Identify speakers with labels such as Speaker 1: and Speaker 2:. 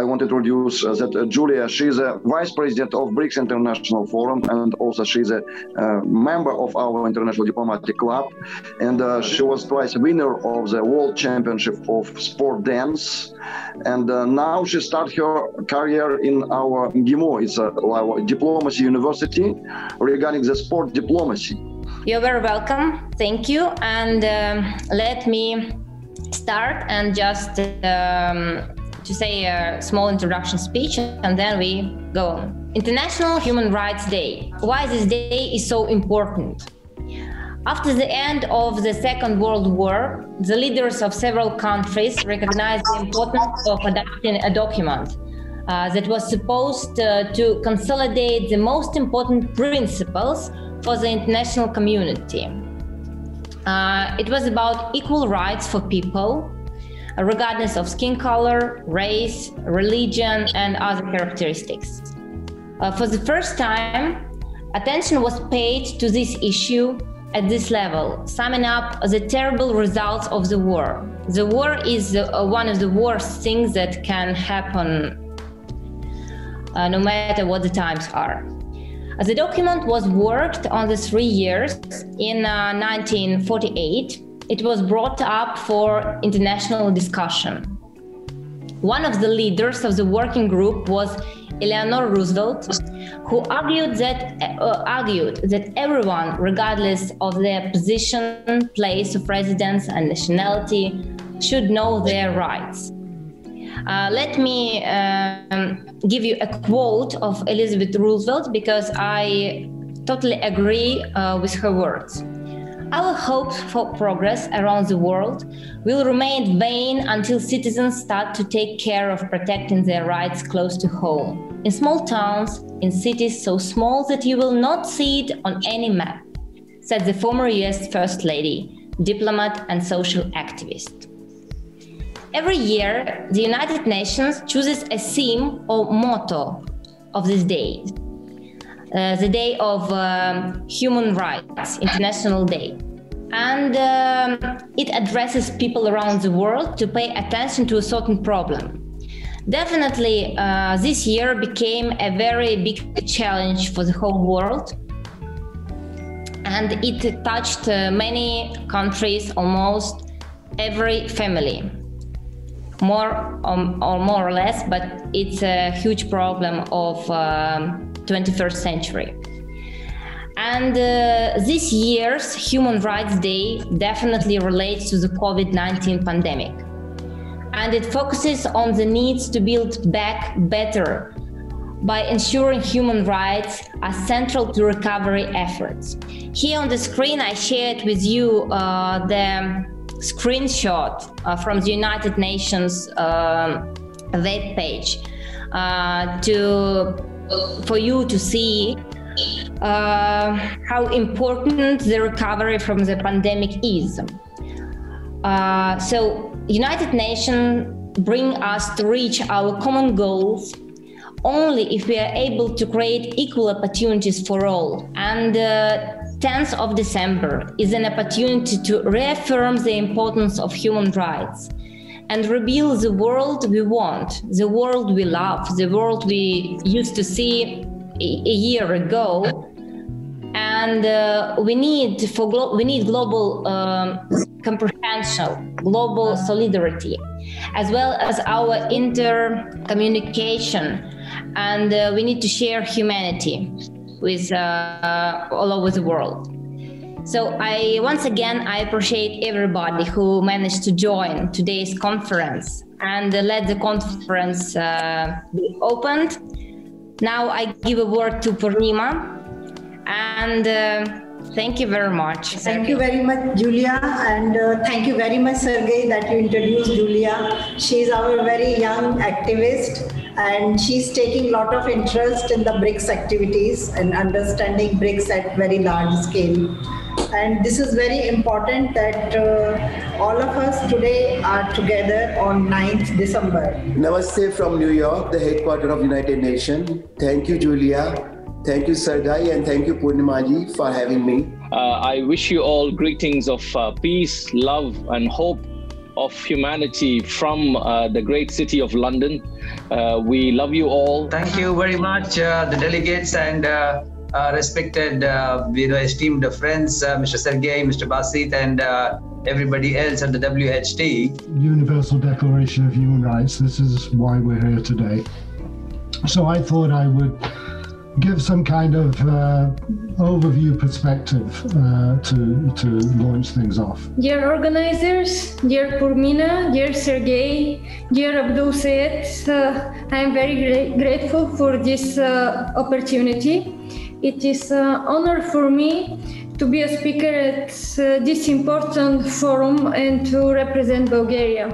Speaker 1: want to introduce that Julia, she's a vice president of BRICS International Forum, and also she's a member of our International Diplomatic Club. And she was twice winner of the World Championship of Sport Dance. And now she started her career in our MGIMO, it's our diplomacy university, regarding the sport diplomacy.
Speaker 2: You're very welcome. Thank you. And let me start and just to say a small introduction speech, and then we go on. International Human Rights Day. Why this day is so important? After the end of the Second World War, the leaders of several countries recognized the importance of adopting a document that was supposed to consolidate the most important principles for the international community. It was about equal rights for people, regardless of skin color, race, religion, and other characteristics. For the first time, attention was paid to this issue at this level, summing up the terrible results of the war. The war is one of the worst things that can happen no matter what the times are. The document was worked on the 3 years. In 1948, it was brought up for international discussion. One of the leaders of the working group was Eleanor Roosevelt, who argued that everyone, regardless of their position, place of residence, and nationality, should know their rights. Let me give you a quote of Elizabeth Roosevelt, because I totally agree with her words. Our hopes for progress around the world will remain vain until citizens start to take care of protecting their rights close to home, in small towns, in cities so small that you will not see it on any map, said the former US First Lady, diplomat and social activist. Every year, the United Nations chooses a theme or motto of this day. The Day of Human Rights, International Day. And it addresses people around the world to pay attention to a certain problem. Definitely, this year became a very big challenge for the whole world. And it touched many countries, almost every family. More or less, but it's a huge problem of 21st century. And this year's Human Rights Day definitely relates to the COVID-19 pandemic. And it focuses on the needs to build back better by ensuring human rights are central to recovery efforts. Here on the screen, I shared with you the screenshot from the United Nations web page for you to see how important the recovery from the pandemic is. So United Nations bring us to reach our common goals only if we are able to create equal opportunities for all. And 10th of December is an opportunity to reaffirm the importance of human rights and rebuild the world we want, the world we love, the world we used to see a year ago. And we need global comprehension, global solidarity, as well as our intercommunication. And we need to share humanity with all over the world. So once again, I appreciate everybody who managed to join today's conference and let the conference be opened. Now I give a word to Purnima, and thank you very much.
Speaker 3: Thank you very much, Julia, and thank you very much, Sergey, that you introduced Julia. She's our very young activist, and she's taking a lot of interest in the BRICS activities and understanding BRICS at very large scale. And this is very important that all of us today are together on 9th December.
Speaker 4: Namaste from New York, the headquarters of United Nations. Thank you, Julia. Thank you, Sergey, and thank you, Purnimaji, for having me.
Speaker 5: I wish you all greetings of peace, love, and hope of humanity from the great city of London. We love you all.
Speaker 6: Thank you very much, the delegates and respected, esteemed friends, Mr. Sergey, Mr. Basit, and everybody else at the WHT.
Speaker 7: Universal Declaration of Human Rights. This is why we're here today. So I thought I would give some kind of overview perspective to launch things off.
Speaker 8: Dear organizers, dear Purmina, dear Sergey, dear Abdul Sayed, I am very grateful for this opportunity. It is an honor for me to be a speaker at this important forum and to represent Bulgaria.